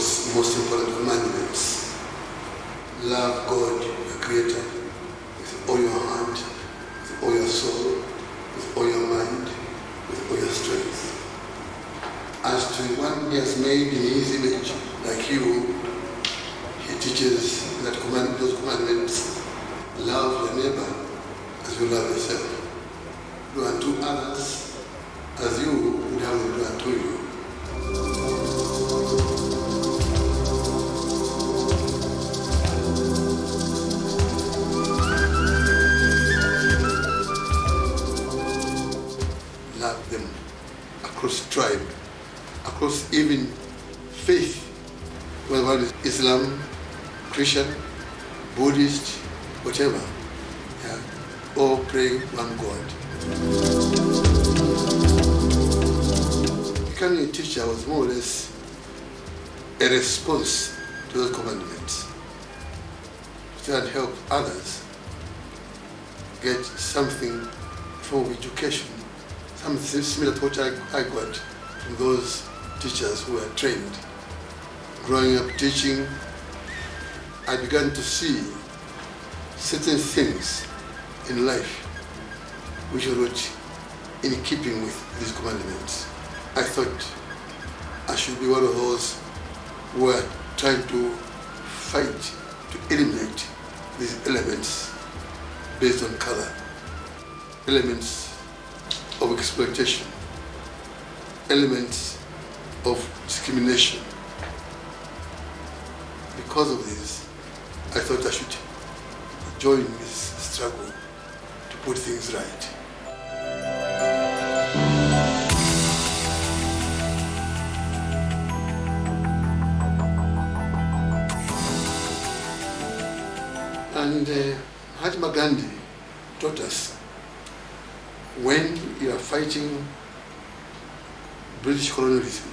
God's most important commandments. Love God, your Creator, with all your heart, with all your soul, with all your mind, with all your strength. As to one he has made in his image, like you, he teaches that those commandments: love your neighbor as you love yourself. Do unto others as you would have them do unto you. Love them across tribe, across even faith, whether it's Islam, Christian, Buddhist, whatever, yeah, all praying one God. Becoming a teacher was more or less a response to those commandments, to try and help others get something from education, something similar to what I got from those teachers who were trained. Growing up teaching, I began to see certain things in life which were not in keeping with these commandments. I thought I should be one of those who are trying to fight to eliminate these elements based on color, elements of exploitation, elements of discrimination. Because of this, I thought I should join this struggle to put things right. And Mahatma Gandhi taught us, when you are fighting British colonialism,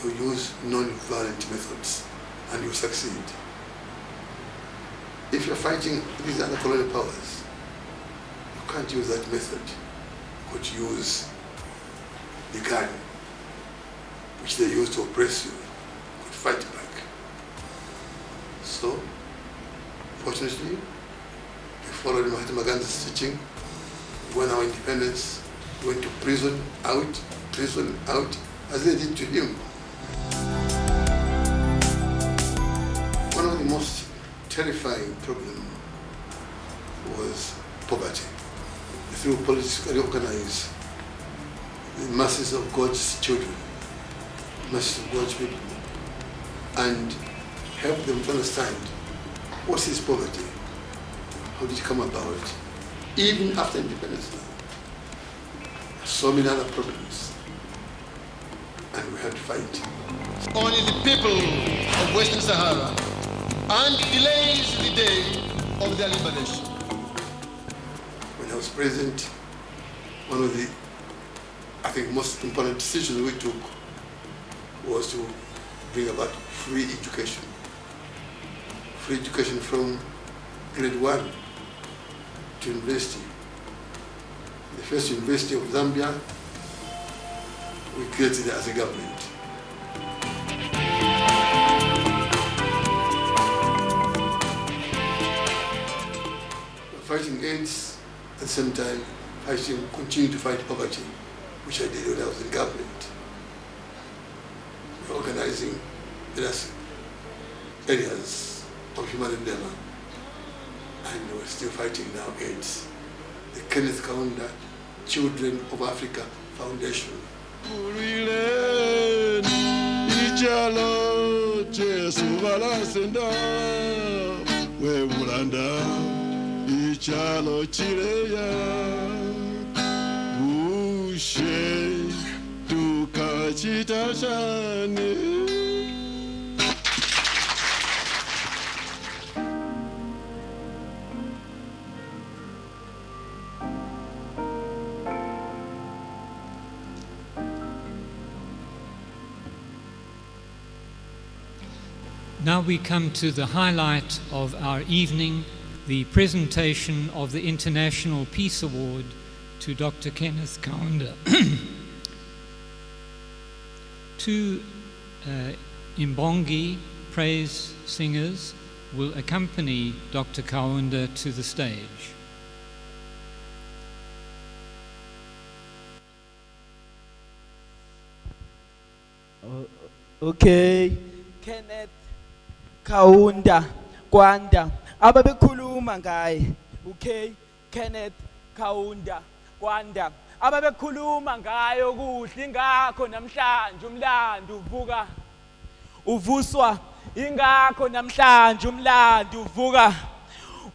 you use non-violent methods and you succeed. If you're fighting these other colonial powers, you can't use that method. You could use the gun, which they use to oppress you. You could fight back. So, fortunately, we followed Mahatma Gandhi's teaching. We won our independence, we went to prison, out, as they did to him. One of the most terrifying problems was poverty. Through politically organize the masses of God's children, masses of God's people, and help them to understand what is poverty, how did it come about, even after independence now. So many other problems, and we had to fight. Only the people of Western Sahara, and delays the day of their liberation. When I was president, one of the, I think, most important decisions we took was to bring about free education. Free education from grade 1 to university. The first university of Zambia, we created as a government. Fighting AIDS, at the same time, continue to fight poverty, which I did when I was in government. We're organizing various areas of human endeavor, and we're still fighting now AIDS. The Kenneth Kaunda Children of Africa Foundation. Ichalo chireya bushe tukachitashane. Now we come to the highlight of our evening, the presentation of the International Peace Award to Dr. Kenneth Kaunda. Two Imbongi praise singers will accompany Dr. Kaunda to the stage. Okay, Kenneth Kaunda Kaunda ababekhuluma ngaye. Okay, Kenneth Kaunda Kaunda ababekhuluma ngaye okuhle ingakho namhlanje umlando uvuka uvuswa ingakho namhlanje umlando uvuka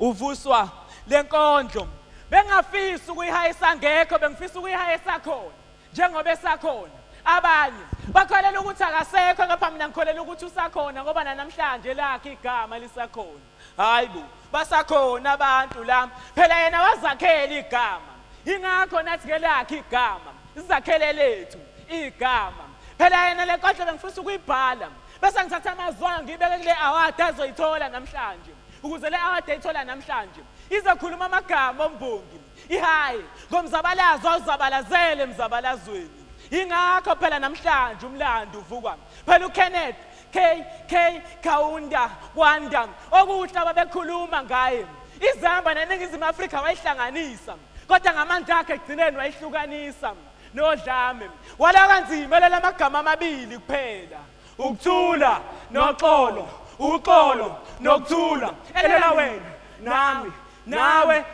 uvuswa lenkondlo bengafisa ukuyihayisa ngekho bengifisa ukuyihayisa khona njengoba esakhona abanye bakholela ukuthi akasekho ngapha mina ngikholela ukuthi usakhona ngoba namhlanje lakhe igama lisakhona hayibo basakhona abantu la phela yena wazakhela igama ingakho nathi ke lakhe igama izakhele lethu igama phela yena lenkondlo bengifisa ukuyibhala bese ngithatha amazwana ngibeke kule award azoyithola namhlanje ukuze le award ayithola namhlanje izokhuluma amagama ombongi ihayi ngomzabalazo awuzabalazele emzabalazweni ingakho phela namhlanje umlando uvukwa phela uKenneth Kaunda Kaunda okuhle ababekhuluma ngaye izamba neningizimu Afrika wayihlanganisa kodwa ngamandla akhe egcineni wayihlukanisa nodlame wala kanzima lela magama amabili kuphela ukuthula noxolo uxolo nokuthula elela wena nami nawe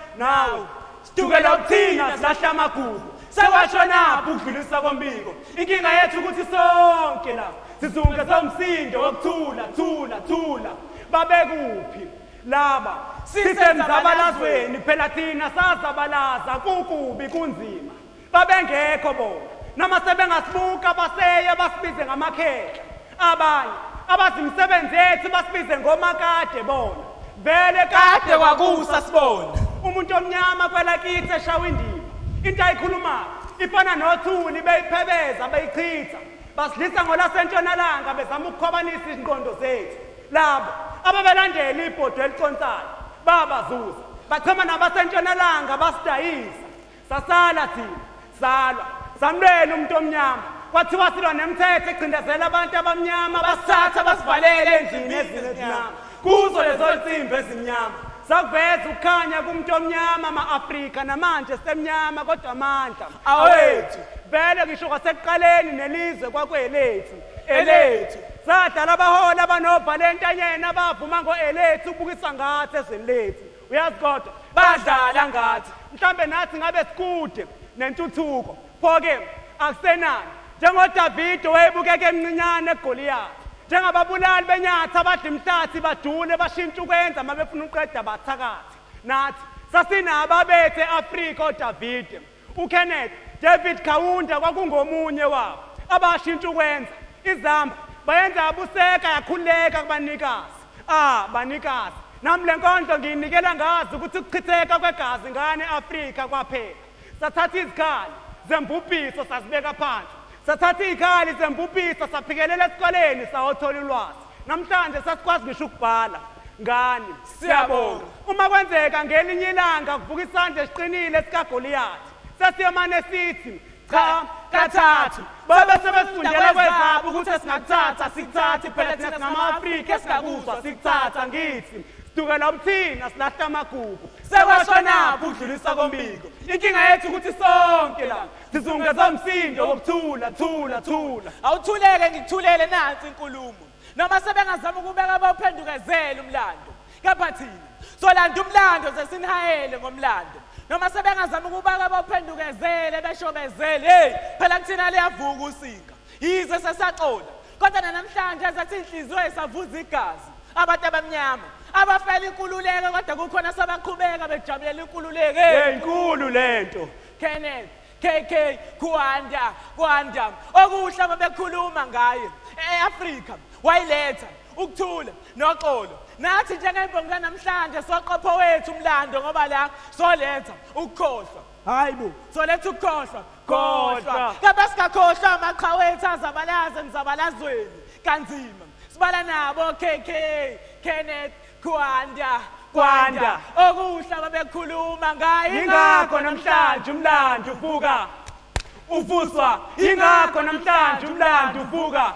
sidukela ukuthina silahla amagugu sewashonapha ukudlulisa kombiko inkinga yethu ukuthi sonke la sizunge somsindo wokuthula babekuphi laba sisemzabalazweni phela thina sazabalaza kukubi kunzima babengekho bona noma sebengasibuka baseye basibize ngamakhehla abanye abazimsebenzi yethu basibize ngomakade bona vele kade kwakusa sibona umuntu omnyama kwelakithi eshawa indima into ayikhulumayo ifana nothuli beyiphebeza beyichitha basidlisa ngolasentshonalanga bezama ukukhwabanisa izinqondo zethu labo ababelandela ibhodwe eliconsayo babazuza bachema nabasentshonalanga basidayisa sasala thina salwa samlela umuntu omnyama kwathiwa silwa nemithetho egcindezela abantu abamnyama basithatha basivalele endlini ezinemnyama kuzo lezo nsimbi ezimnyama sakuveza ukukhanya kumuntu omnyama ama-Afrika namanje semnyama kodwa amandla awethu vele ngisho kwasekuqaleni nelizwe kwakwelethu elethu sadala abaholi abanobhalenta entanyeni abavuma ngo-elethu ukubukisa ngathi ezweni lethu uyazi kodwa badlala ngathi mhlambe nathi ngabe sikude nentuthuko pho-ke akusenani njengoDavide wayebukeka emncinyane eGoliyathi njengababulali benyathi abadla imhlathi badule bashintsha ukwenza uma befuna uqeda bathakathi nathi sasinabo abethu e-Afrika oDavide uKenneth David Kaunda kwakungomunye wabo abashintsha ukwenza izamba bayenza abuseka yakhuleka kubanikazi banikazi nami le nkondlo ngiyinikela ngazi ukuthi ukuchitheka kwegazi ngane e-Afrika kwaphela sathatha izikhali zembubhiso sazibeka phansi sathatha izikhali zembubhiso saphikelela esikoleni sawothola ulwazi namhlanje sasikwazi ngisho ukubhala ngani siyabonga uma kwenzeka ngelinye ilanga kuvuka isandla esiqinile sikaGoliyathi sesiyamane sithi cha kathathu babe sebesifundela kwezabo ukuthi singakuthatha sikuthathe phela thina singama-Afrika esingakuzwa sikuthatha ngithi sidukela ubuthina silahla amagugu sekwashonapha ukudlulisa kombiko inkinga yethu ukuthi sonke la sizungeza umsindo wokuthula awuthuleke ngikuthulele nansi inkulumo noma sebengazama ukubeka bawuphendukezele umlando kepha thina solanda umlando sesinihayele ngomlando noma sebengazama ukubaka bawuphendukezele beshobezele hey phela kuthina liyavuka usinga yize sesaxola kodwa namhlanje ezathi inhliziyo esavuza igazi abantu abamnyama abafela inkululeko kodwa kukhona sabaqhubeka bejabulela inkululeko hey inkulu lento Kenneth Kaunda okuhle ababekhuluma ngaye eAfrika wayiletha ukuthula noxolo nathi njengembongi namhlanje soqopho wethu umlando ngoba la soletha ukukhohlwa hayibo soletha ukukhohlwa kepha singakhohlwa amaqhawethu azabalaza emzabalazweni kanzima sibala nabo Kenneth Kaunda okuhle ababekhuluma ngaye ingakho namhlanje umlando uvuka uvuswa ingakho namhlanje umlando uvuka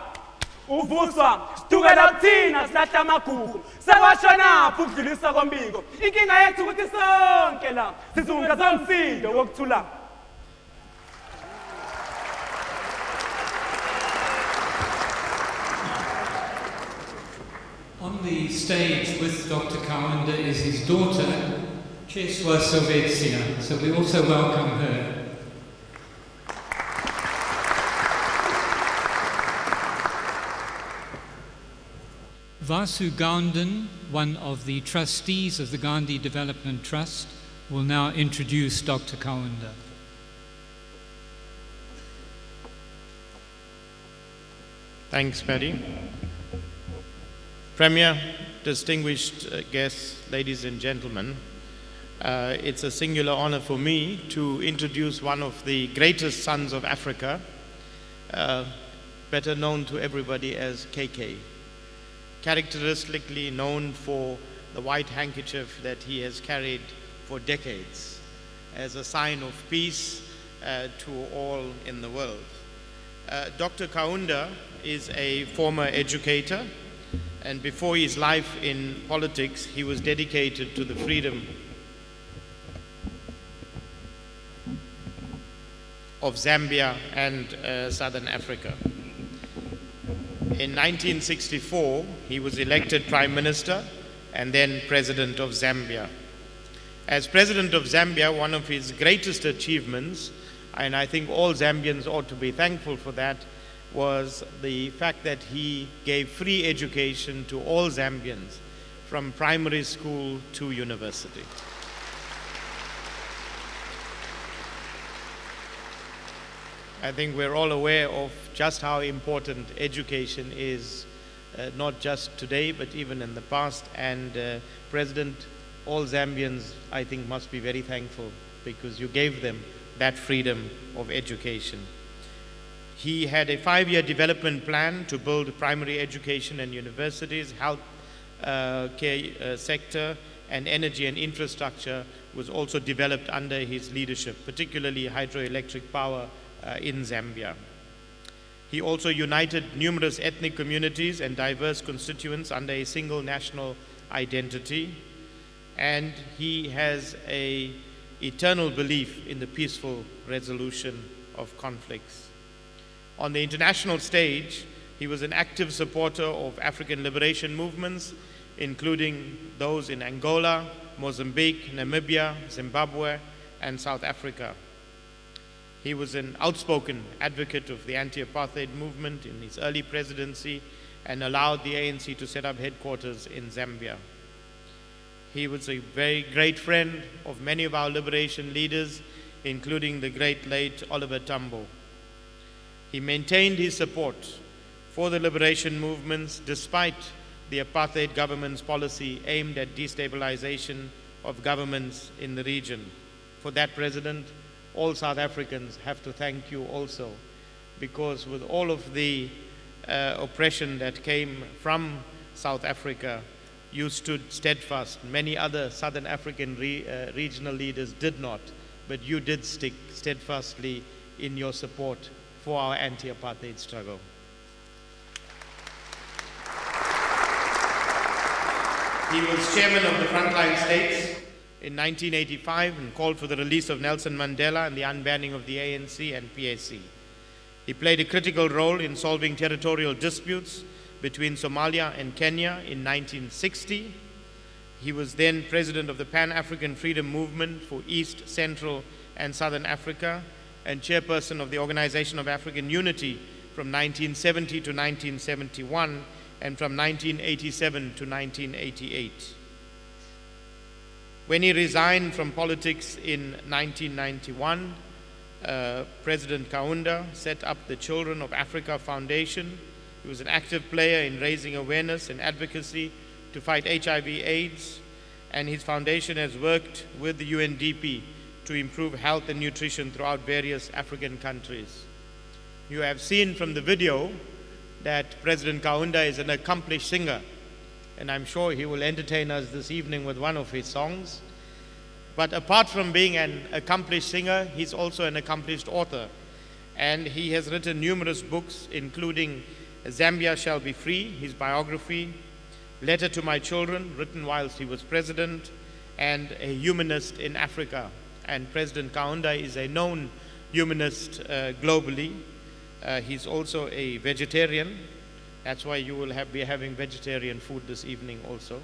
uvuswa sidukela kuthina silahla amagugu sekwashonaphi ukudlulisa kombiko inkinga yethu ukuthi sonke la sizunguza umsindo wokuthula. On the stage with Dr. Kaunda is his daughter, Cheswa Silvetsia, so we also welcome her. Vasu Gaundan, one of the trustees of the Gandhi Development Trust, will now introduce Dr. Kaunda. Thanks, Paddy. Premier, distinguished guests, ladies and gentlemen, it's a singular honor for me to introduce one of the greatest sons of Africa, better known to everybody as KK. Characteristically known for the white handkerchief that he has carried for decades as a sign of peace to all in the world. Dr. Kaunda is a former educator, and before his life in politics, he was dedicated to the freedom of Zambia and Southern Africa. In 1964, he was elected Prime Minister and then President of Zambia. As President of Zambia, one of his greatest achievements, and I think all Zambians ought to be thankful for that, was the fact that he gave free education to all Zambians from primary school to university. I think we're all aware of just how important education is, not just today, but even in the past. And President, all Zambians, I think, must be very thankful because you gave them that freedom of education. He had a 5-year development plan to build primary education and universities, health care sector, and energy and infrastructure was also developed under his leadership, particularly hydroelectric power in Zambia. He also united numerous ethnic communities and diverse constituents under a single national identity, and he has an eternal belief in the peaceful resolution of conflicts. On the international stage, he was an active supporter of African liberation movements, including those in Angola, Mozambique, Namibia, Zimbabwe, and South Africa. He was an outspoken advocate of the anti-apartheid movement in his early presidency and allowed the ANC to set up headquarters in Zambia. He was a very great friend of many of our liberation leaders, including the great late Oliver Tambo. He maintained his support for the liberation movements despite the apartheid government's policy aimed at destabilization of governments in the region. For that, President, all South Africans have to thank you also, because with all of the oppression that came from South Africa, you stood steadfast. Many other Southern African regional leaders did not, but you did stick steadfastly in your support for our anti-apartheid struggle. He was chairman of the Frontline States in 1985 and called for the release of Nelson Mandela and the unbanning of the ANC and PAC. He played a critical role in solving territorial disputes between Somalia and Kenya in 1960. He was then president of the Pan-African Freedom Movement for East, Central, and Southern Africa, and chairperson of the Organization of African Unity from 1970 to 1971 and from 1987 to 1988. When he resigned from politics in 1991, President Kaunda set up the Children of Africa Foundation. He was an active player in raising awareness and advocacy to fight HIV/AIDS, and his foundation has worked with the UNDP to improve health and nutrition throughout various African countries. You have seen from the video that President Kaunda is an accomplished singer, and I'm sure he will entertain us this evening with one of his songs. But apart from being an accomplished singer, he's also an accomplished author, and he has written numerous books, including Zambia Shall Be Free, his biography, Letter to My Children, written whilst he was president, and A Humanist in Africa. And President Kaunda is a known humanist globally. He's also a vegetarian. That's why you will be having vegetarian food this evening also.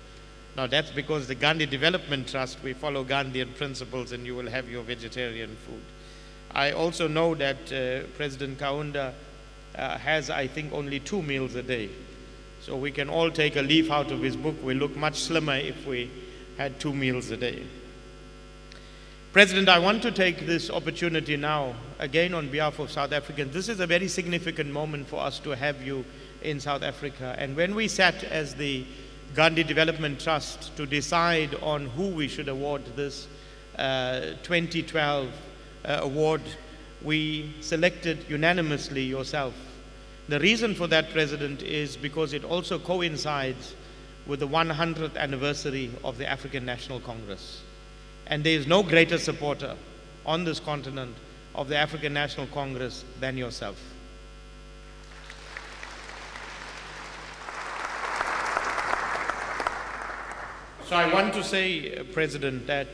Now that's because the Gandhi Development Trust, we follow Gandhian principles, and you will have your vegetarian food. I also know that President Kaunda has, I think, only 2 meals a day. So we can all take a leaf out of his book. We look much slimmer if we had 2 meals a day. President, I want to take this opportunity now, again on behalf of South Africans. This is a very significant moment for us to have you in South Africa. And when we sat as the Gandhi Development Trust to decide on who we should award this 2012 award, we selected unanimously yourself. The reason for that, President, is because it also coincides with the 100th anniversary of the African National Congress. And there is no greater supporter on this continent of the African National Congress than yourself. So I want to say, President, that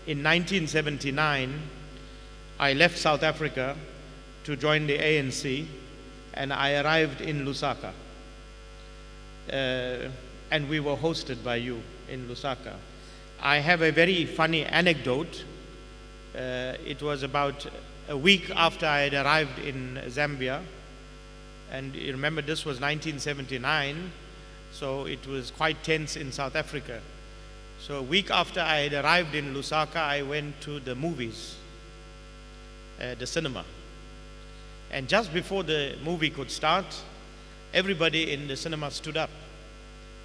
in 1979, I left South Africa to join the ANC, and I arrived in Lusaka. And we were hosted by you in Lusaka. I have a very funny anecdote. It was about a week after I had arrived in Zambia, and you remember this was 1979, so it was quite tense in South Africa. So a week after I had arrived in Lusaka, I went to the movies, the cinema. And just before the movie could start, everybody in the cinema stood up.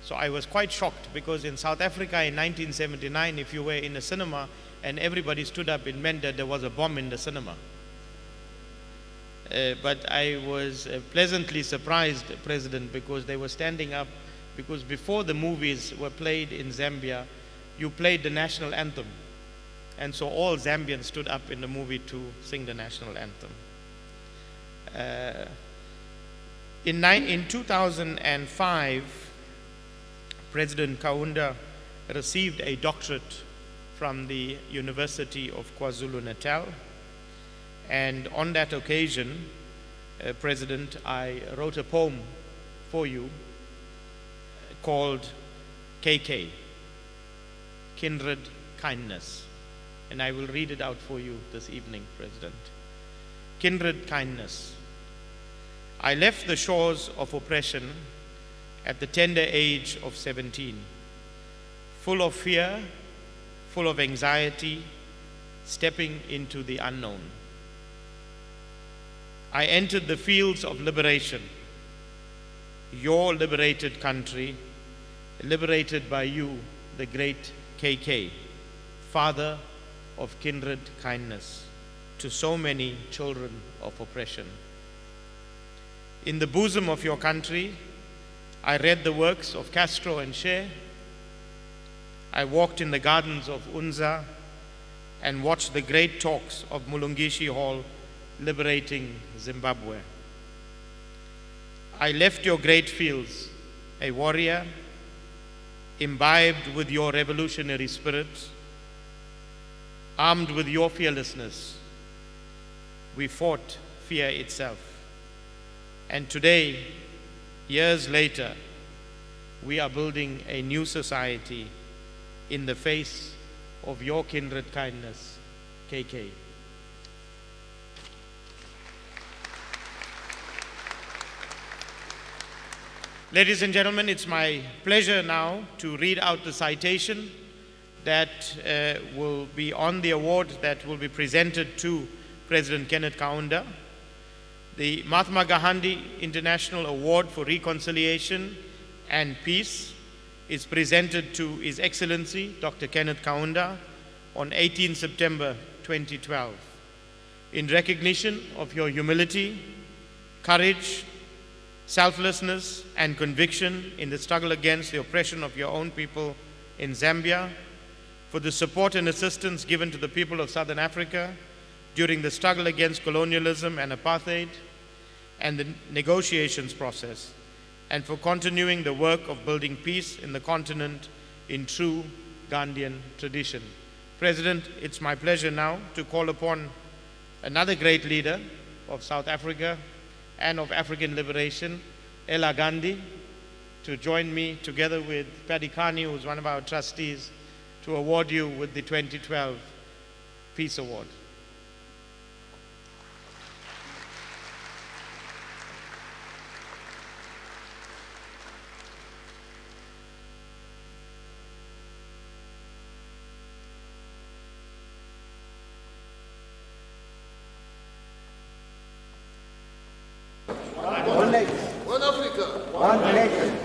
So I was quite shocked, because in South Africa in 1979, if you were in a cinema and everybody stood up, it meant that there was a bomb in the cinema. But I was pleasantly surprised, President, because they were standing up, because before the movies were played in Zambia, you played the national anthem. And so all Zambians stood up in the movie to sing the national anthem. In 2005, President Kaunda received a doctorate from the University of KwaZulu-Natal. And on that occasion, President, I wrote a poem for you called KK, Kindred Kindness. And I will read it out for you this evening, President. Kindred kindness. I left the shores of oppression at the tender age of 17, full of fear, full of anxiety, stepping into the unknown. I entered the fields of liberation, your liberated country, liberated by you, the great KK, father of kindred kindness to so many children of oppression. In the bosom of your country, I read the works of Castro and Che. I walked in the gardens of Unza and watched the great talks of Mulungishi Hall liberating Zimbabwe. I left your great fields, a warrior, imbibed with your revolutionary spirit, armed with your fearlessness. We fought fear itself. And today, years later, we are building a new society in the face of your kindred kindness, KK. Ladies and gentlemen, it's my pleasure now to read out the citation that will be on the award that will be presented to President Kenneth Kaunda. The Mahatma Gandhi International Award for Reconciliation and Peace is presented to His Excellency, Dr. Kenneth Kaunda, on 18 September 2012. In recognition of your humility, courage, selflessness, and conviction in the struggle against the oppression of your own people in Zambia, for the support and assistance given to the people of Southern Africa during the struggle against colonialism and apartheid and the negotiations process, and for continuing the work of building peace in the continent in true Gandhian tradition. President, it's my pleasure now to call upon another great leader of South Africa and of African liberation, Ella Gandhi, to join me together with Paddy Carney, who's one of our trustees, to award you with the 2012 Peace Award. One Africa. One nation.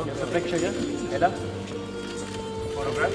There's a picture here. Ella. Photograph.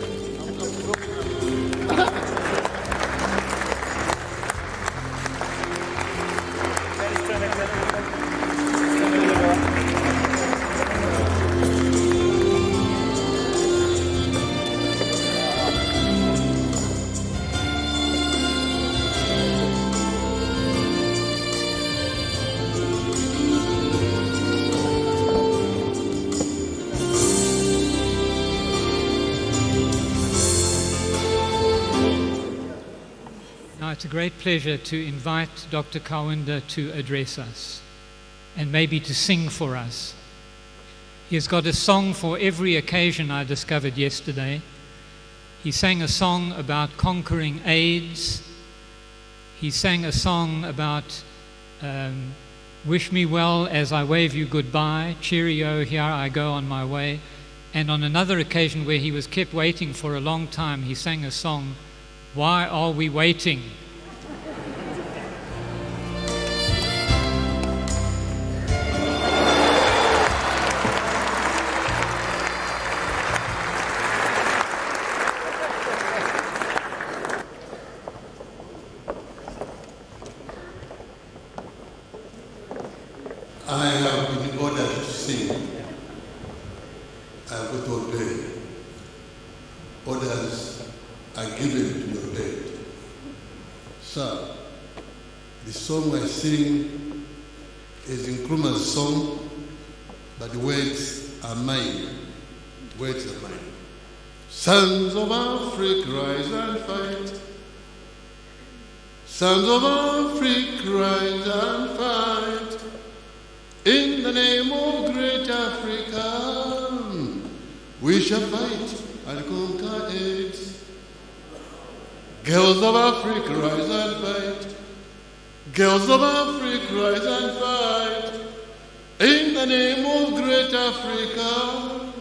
Now, it's a great pleasure to invite Dr. Kaunda to address us and maybe to sing for us. He has got a song for every occasion, I discovered yesterday. He sang a song about conquering AIDS. He sang a song about wish me well as I wave you goodbye, cheerio, here I go on my way. And on another occasion where he was kept waiting for a long time, he sang a song, Why Are We Waiting? I have been ordered to sing. I have got to obey. Orders are given to be obeyed. Sir, the song I sing is Nkrumah's song, but the words are mine. Words are mine. Sons of Africa, rise and fight. Sons of Africa, rise and fight. In the name of great Africa, we shall fight and conquer AIDS. Girls of Africa, rise and fight. Girls of Africa, rise and fight. In the name of great Africa,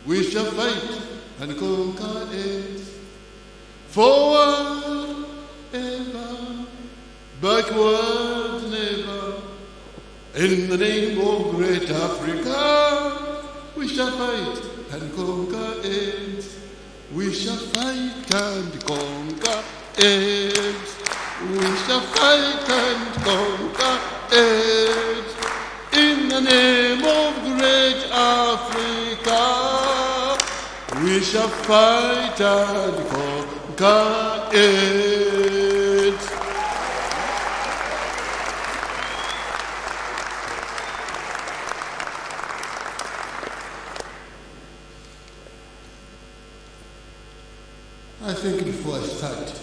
we shall fight and conquer AIDS. Forward ever, backward never. In the name of great Africa, we shall fight and conquer AIDS. We shall fight and conquer AIDS. We shall fight and conquer AIDS. In the name of great Africa, we shall fight and conquer AIDS. I think before I start,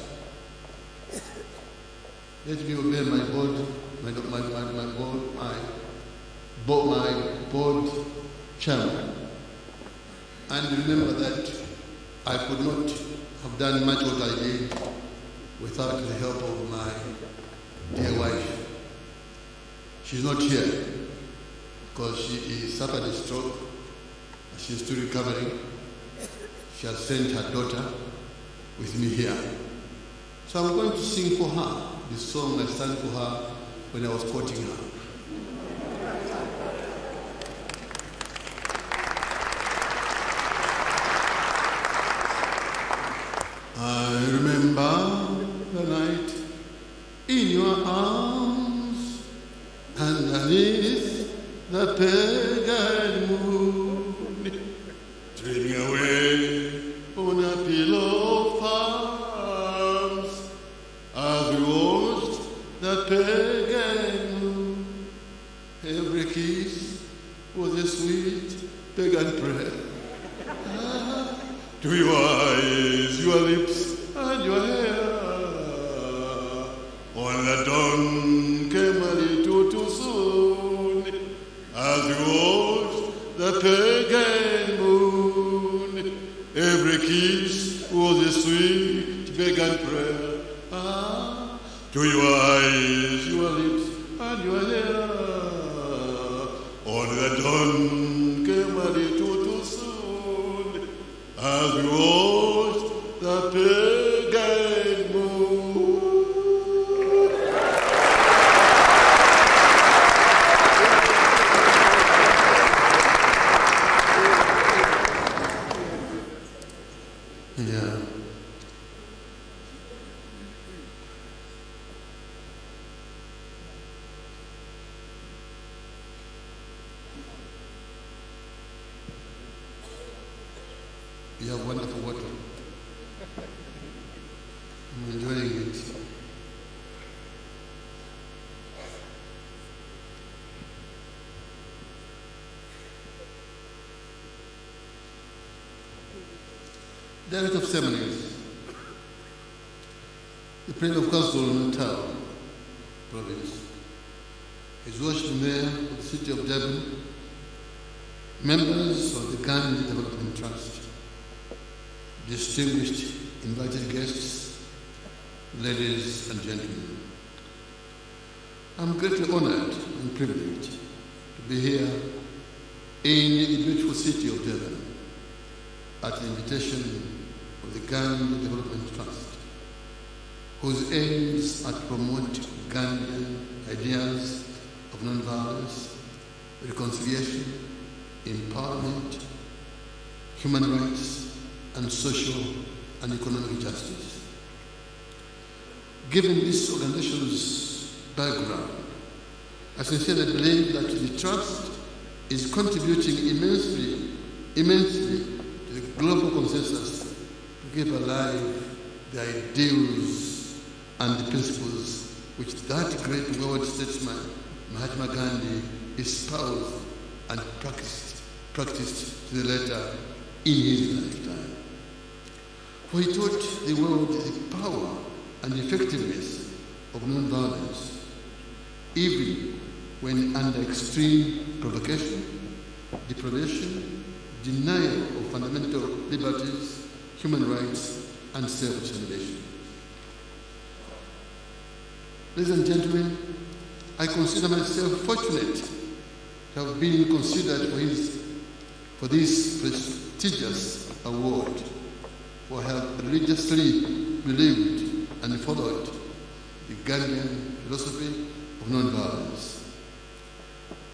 let me obey my board, my board chairman, and remember that I could not have done much what I did without the help of my dear wife. She's not here because she suffered a stroke. She's still recovering. She has sent her daughter with me here. So I'm going to sing for her the song I sang for her when I was quoting her. I remember the night in your arms underneath the pagan moon, dreaming away on a pillow of palms, as we watched the pagan moon. Every kiss was a sweet pagan prayer. To your eyes, your lips, and your hair. On the dawn came a little too soon, as we watched the pagan moon. Every kiss was a sweet pagan prayer. To your eyes, your lips, and your hair. On the dawn came a little too soon, as we watched the pagan moon. Yeah. You have wonderful water. I'm enjoying it. Director of Seminaries, the President of Council of Natal Province, His Worship Mayor of the City of Durban, members of the Gandhi Development Trust, distinguished invited guests, ladies and gentlemen. I'm greatly honored and privileged to be here in the beautiful city of Durban at the invitation of the Gandhi Development Trust, whose aims are to promote Gandhian ideas of non-violence, reconciliation, empowerment, human rights, and social and economic justice. Given this organization's background, I sincerely believe that the Trust is contributing immensely to the global consensus to keep alive the ideals and the principles which that great world statesman, Mahatma Gandhi, espoused and practiced to the letter in his lifetime. For he taught the world the power and effectiveness of non-violence, even when under extreme provocation, deprivation, denial of fundamental liberties, human rights, and self-determination. Ladies and gentlemen, I consider myself fortunate to have been considered for this prestigious award, for I have religiously believed and followed the Gandhian philosophy of non-violence.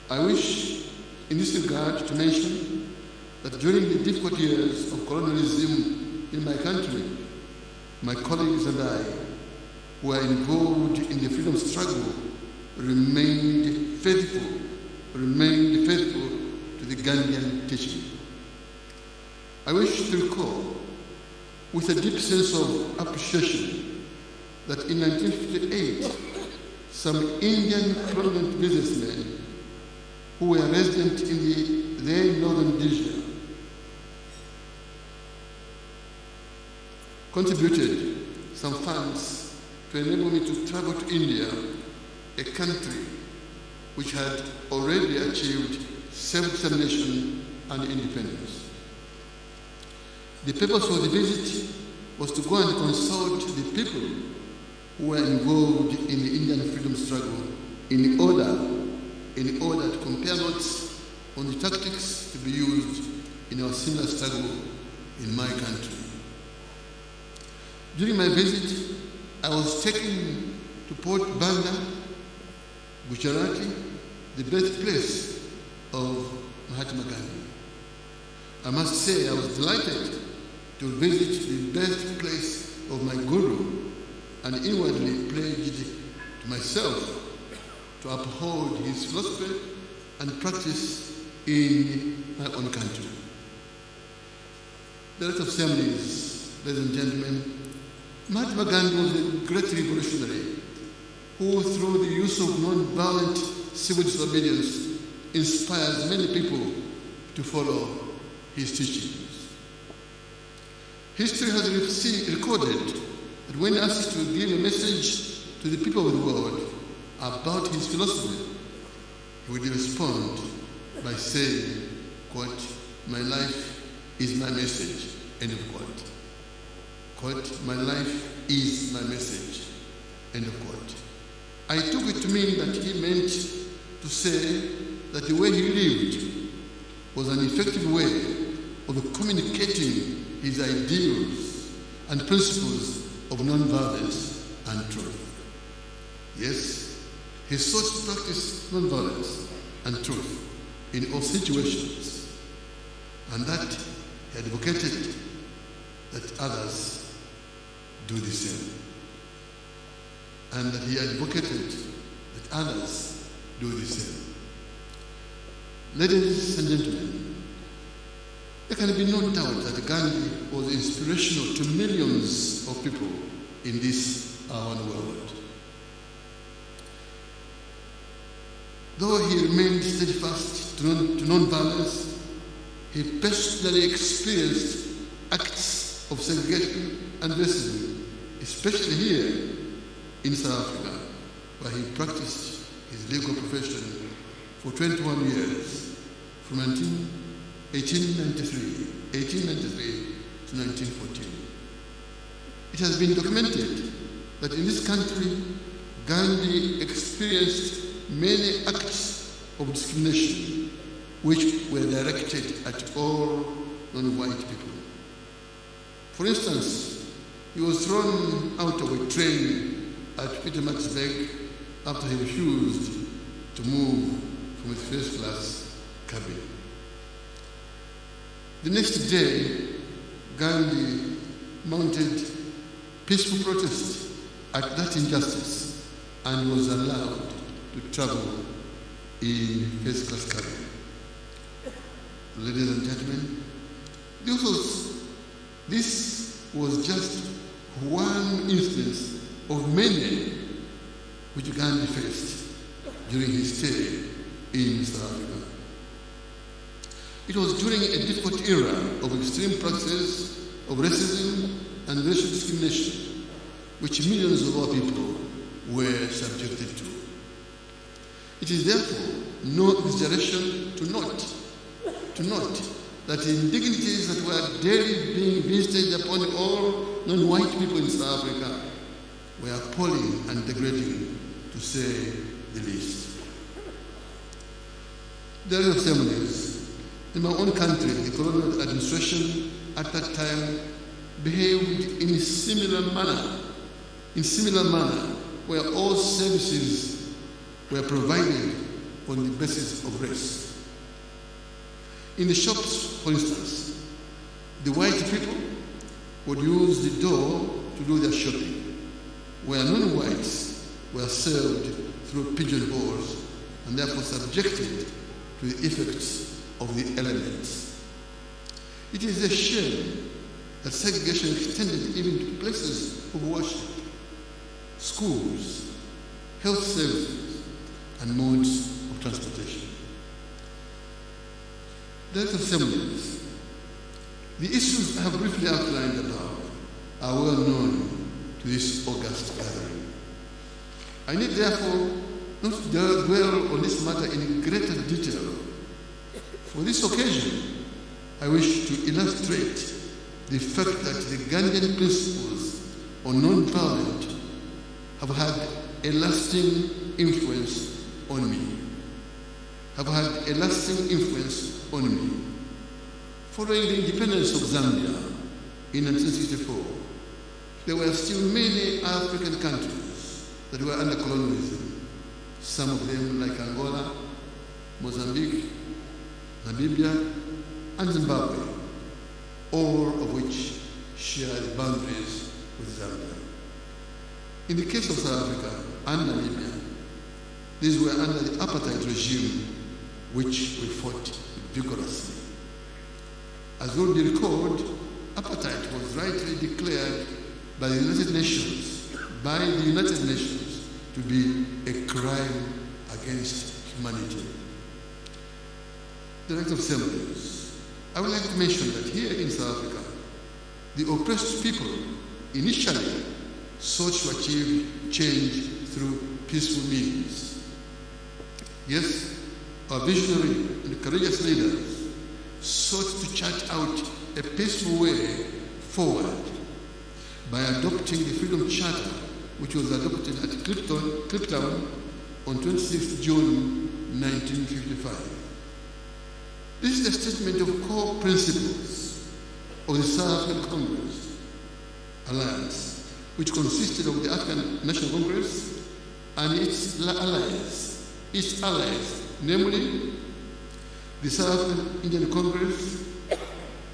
I wish in this regard to mention that during the difficult years of colonialism in my country, my colleagues and I who were involved in the freedom struggle remained faithful to the Gandhian teaching. I wish to recall with a deep sense of appreciation that in 1958, some Indian prominent businessmen who were resident in the then Northern Division contributed some funds to enable me to travel to India, a country which had already achieved self-determination and independence. The purpose of the visit was to go and consult the people who were involved in the Indian freedom struggle in order to compare notes on the tactics to be used in our similar struggle in my country. During my visit, I was taken to Port Banda, Gujarati, the birthplace of Mahatma Gandhi. I must say I was delighted to visit the birthplace of my guru and inwardly pledged to myself to uphold his philosophy and practice in my own country. Director of Ceremonies, ladies and gentlemen, Mahatma Gandhi was a great revolutionary who, through the use of non-violent civil disobedience, inspires many people to follow his teachings. History has recorded that when asked to give a message to the people of the world about his philosophy, he would respond by saying, quote, "My life is my message," end of quote. Quote, "My life is my message," end of quote. I took it to mean that he meant to say that the way he lived was an effective way of communicating his ideals and principles of non-violence and truth. Yes, he sought to practice non-violence and truth in all situations, and that he advocated that others do the same, and that he advocated that others do the same. Ladies and gentlemen, there can be no doubt that Gandhi was inspirational to millions of people in this our world. Though he remained steadfast to non-violence, he personally experienced acts of segregation and racism, especially here in South Africa, where he practiced his legal profession for 21 years, from 1893 to 1914. It has been documented that in this country, Gandhi experienced many acts of discrimination which were directed at all non-white people. For instance, he was thrown out of a train at Pietermaritzburg after he refused to move from his first-class cabin. The next day, Gandhi mounted peaceful protest at that injustice and was allowed to travel in first-class cabin. Ladies and gentlemen, this was just one instance of many which Gandhi faced during his stay in South Africa. It was during a difficult era of extreme practices of racism and racial discrimination which millions of our people were subjected to. It is therefore no exaggeration to note that the indignities that were daily being visited upon all non-white people in South Africa were appalling and degrading, to say the least. There are ceremonies. In my own country, the colonial administration at that time behaved in a similar manner, where all services were provided on the basis of race. In the shops, for instance, the white people would use the door to do their shopping, where non-whites were served through pigeonholes and therefore subjected to the effects of the elements. It is a shame that segregation extended even to places of worship, schools, health services, and modes of transportation. Director of Ceremonies, the issues I have briefly outlined above are well known to this august gathering. I need therefore not to dwell on this matter in greater detail. For this occasion, I wish to illustrate the fact that the Gandhian principles on non-violence have had a lasting influence on me. Following the independence of Zambia in 1964, there were still many African countries that were under colonialism, some of them like Angola, Mozambique, Namibia, and Zimbabwe, all of which shared boundaries with Zambia. In the case of South Africa and Namibia, These were under the apartheid regime, which we fought vigorously. As will be recalled, apartheid was rightly declared by the United Nations to be a crime against humanity. Director of Assemblies, I would like to mention that here in South Africa, the oppressed people initially sought to achieve change through peaceful means. Yes, our visionary and courageous leaders sought to chart out a peaceful way forward by adopting the Freedom Charter, which was adopted at Cape Town on 26 June 1955. This is a statement of core principles of the South African Congress Alliance, which consisted of the African National Congress and its allies, namely the South African Indian Congress,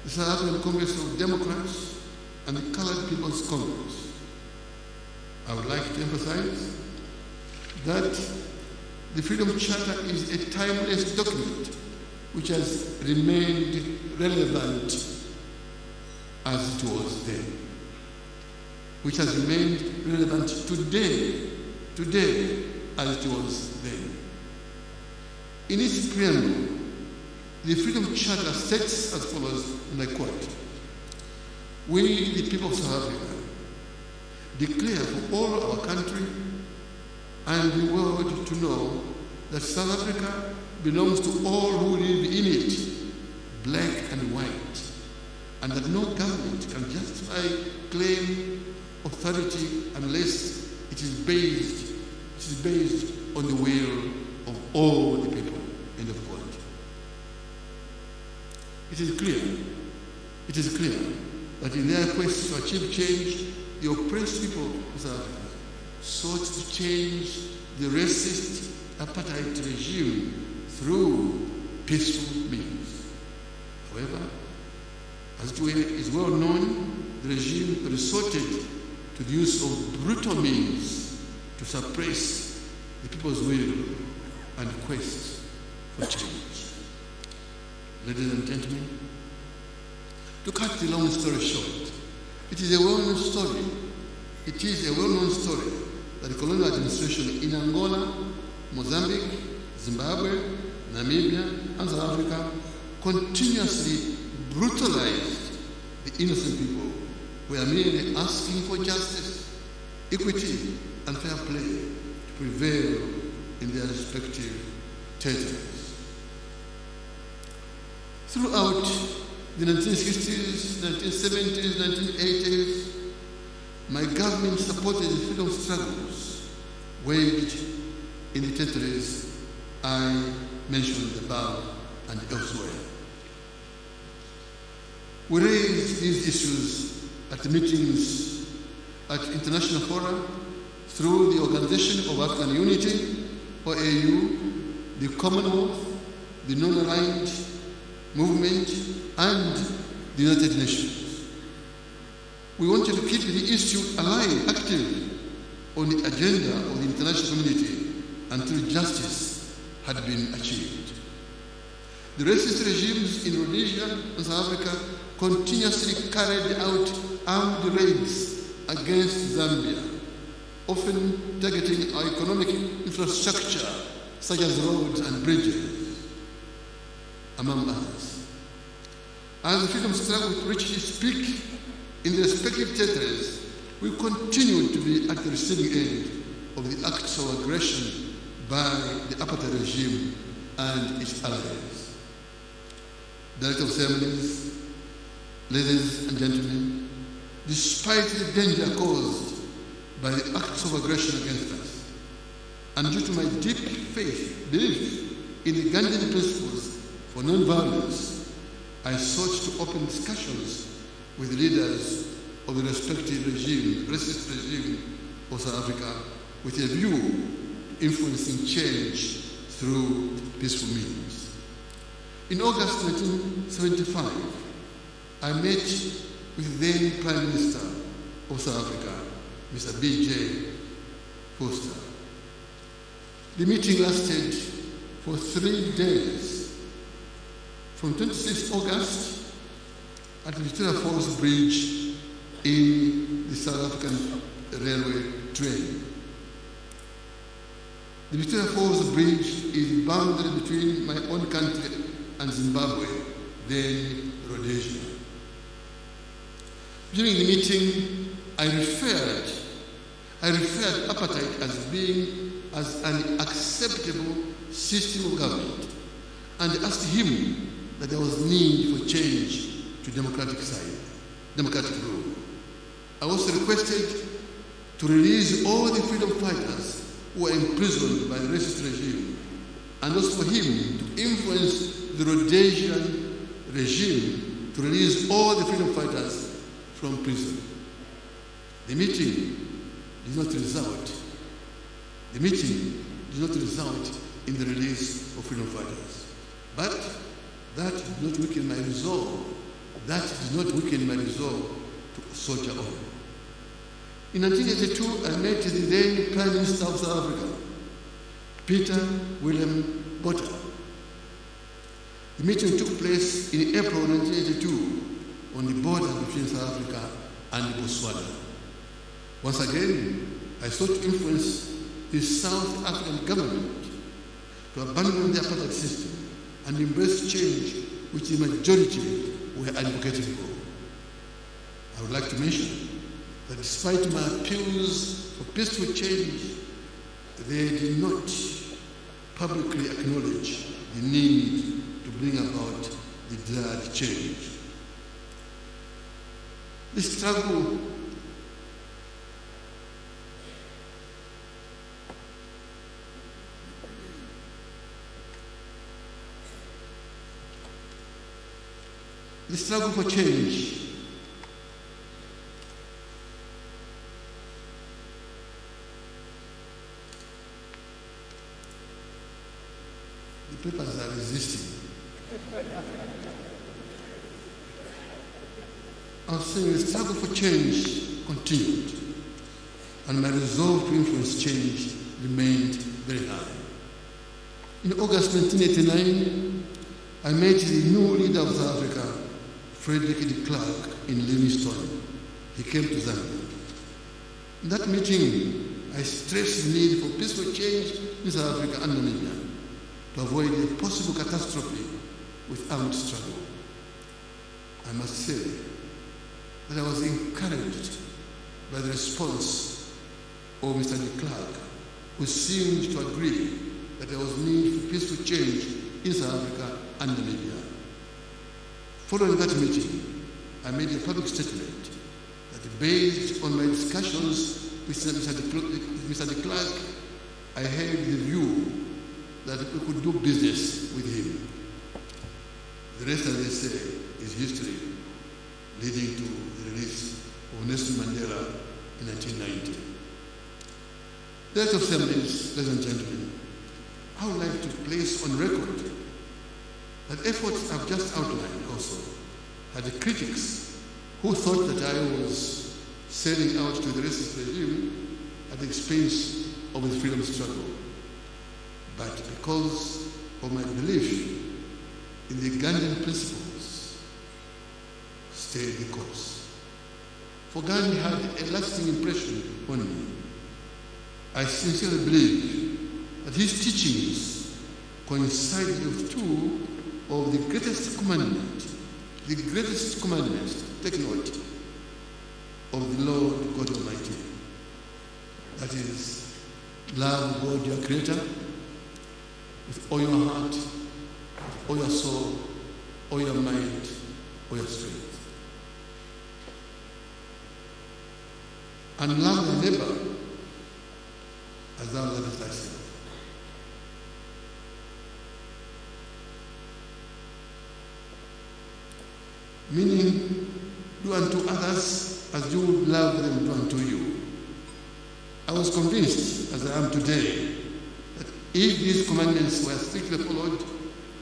the South African Congress of Democrats, and the Colored People's Congress. I would like to emphasize that the Freedom Charter is a timeless document which has remained relevant as it was then, which has remained relevant today as it was then. In its preamble, the Freedom Charter states as follows, and I quote, "We, the people of South Africa, declare for all our country and the world to know that South Africa belongs to all who live in it, black and white, and that no government can justify claim authority unless it is based on the will of all the people." End of quote. It is clear that in their quest to achieve change, the oppressed people of South Africa sought to change the racist apartheid regime through peaceful means. However, as it is well known, the regime resorted to the use of brutal means to suppress the people's will and quest for change. Ladies and gentlemen, to cut the long story short, it is a well-known story that the colonial administration in Angola, Mozambique, Zimbabwe, Namibia, and South Africa continuously brutalized the innocent people who are merely asking for justice, equity, and fair play to prevail in their respective territories. Throughout the 1960s, 1970s, 1980s, my government supported the freedom struggles waged in the territories I mentioned above and elsewhere. We raised these issues at meetings at international fora through the Organization of African Unity, or AU, the Commonwealth, the Non-Aligned Movement, and the United Nations. We wanted to keep the issue alive, active on the agenda of the international community until justice had been achieved. The racist regimes in Rhodesia and South Africa continuously carried out armed raids against Zambia, often targeting our economic infrastructure, such as roads and bridges, among others. As the freedom struggle reached its peak in the respective territories, we continue to be at the receiving end of the acts of aggression by the apartheid regime and its allies. Director of Assemblies, ladies and gentlemen, despite the danger caused by the acts of aggression against us, and due to my deep belief in the Gandhi principles for non-violence, I sought to open discussions with leaders of the respective racist regime of South Africa with a view to influencing change through peaceful means. In August 1975, I met with then Prime Minister of South Africa, Mr. B.J. Foster. The meeting lasted for 3 days, from 26 August at the Victoria Falls Bridge in the South African railway train. The Victoria Falls Bridge is the boundary between my own country and Zimbabwe, then Rhodesia. During the meeting, I referred apartheid as an acceptable system of government and asked him that there was need for change to democratic rule. I also requested to release all the freedom fighters who were imprisoned by the racist regime, and also for him to influence the Rhodesian regime to release all the freedom fighters from prison. The meeting did not result in the release of freedom fighters. But that did not weaken my resolve. To soldier on. In 1982, I met the then Prime Minister of South Africa, Peter William Botha. The meeting took place in April 1982 on the border between South Africa and Botswana. Once again, I sought to influence the South African government to abandon the apartheid system and embrace change which the majority were advocating for. I would like to mention that despite my appeals for peaceful change, they did not publicly acknowledge the need to bring about the desired change. The struggle for change the papers are resisting. I was saying the struggle for change continued, and my resolve to influence change remained very high. In August 1989, I met the new leader of South Africa, Frederick de Klerk, in Livingstone. He came to Zambia. In that meeting, I stressed the need for peaceful change in South Africa and Namibia to avoid a possible catastrophe with armed struggle. I must say that I was encouraged by the response of Mr. de Klerk, who seemed to agree that there was need for peaceful change in South Africa and Namibia. Following that meeting, I made a public statement that based on my discussions with Mr. de Klerk, I held the view that we could do business with him. The rest, as they say, is history, leading to the release of Nelson Mandela in 1990. That of assemblies, ladies and gentlemen, I would like to place on record that efforts I've just outlined also had the critics who thought that I was selling out to the racist regime at the expense of the freedom struggle. But because of my belief in the Gandhian principles, stayed the course. For Gandhi had a lasting impression on me. I sincerely believe that his teachings coincided with two of the greatest commandments, take note, of the Lord God Almighty. That is, love God your Creator with all your heart, with all your soul, all your mind, all your strength. And love thy neighbor as thou lovest thyself. Meaning, do unto others as you would love them do unto you. I was convinced, as I am today, that if these commandments were strictly followed,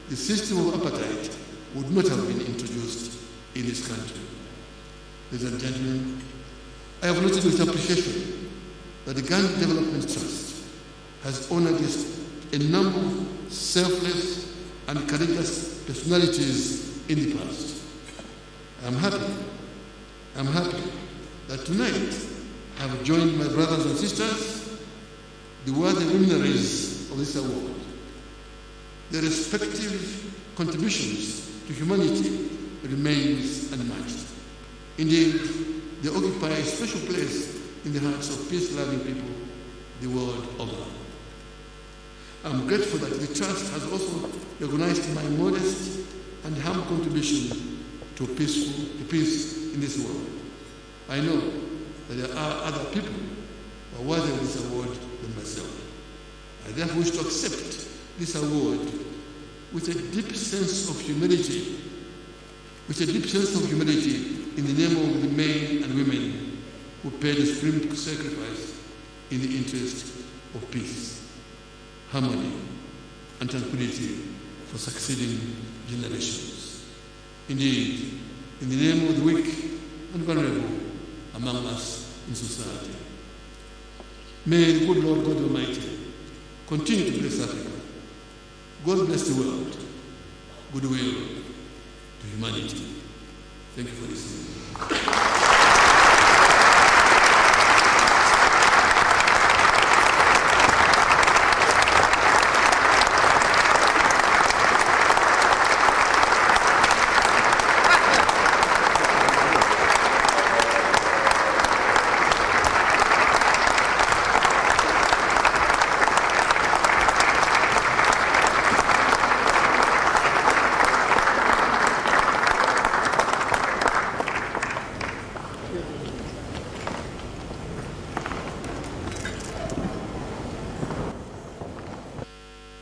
the system of apartheid would not have been introduced in this country. Ladies and gentlemen, I have noted with appreciation that the Gandhi Development Trust has honored its a number of selfless and courageous personalities in the past. I'm happy that tonight I have joined my brothers and sisters, the worthy luminaries of this award. Their respective contributions to humanity remains unmatched. Indeed, they occupy a special place in the hearts of peace-loving people the world over. I'm grateful that the Trust has also recognized my modest and humble contribution to peace in this world. I know that there are other people who are worthy of this award than myself. I therefore wish to accept this award with a deep sense of humility, in the name of the men and women who paid a supreme sacrifice in the interest of peace, harmony, and tranquility for succeeding generations. Indeed, in the name of the weak and vulnerable among us in society. May the good Lord God Almighty continue to bless Africa. God bless the world. Goodwill to humanity. Thank you for listening.